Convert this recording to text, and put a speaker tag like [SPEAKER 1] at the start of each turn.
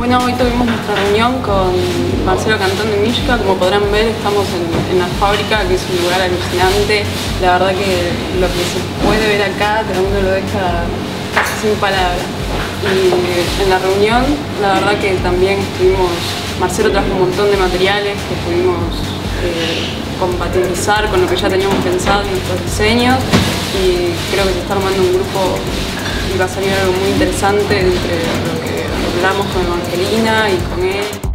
[SPEAKER 1] Bueno, hoy tuvimos nuestra reunión con Marcelo Cantón de Mishka. Como podrán ver, estamos en la fábrica, que es un lugar alucinante. La verdad que lo que se puede ver acá, cada uno lo deja casi sin palabras. Y en la reunión, la verdad que también Marcelo trajo un montón de materiales que pudimos compatibilizar con lo que ya teníamos pensado en nuestros diseños, y creo que se está armando un grupo y va a salir algo muy interesante entre lo que hablamos con Evangelina y con él.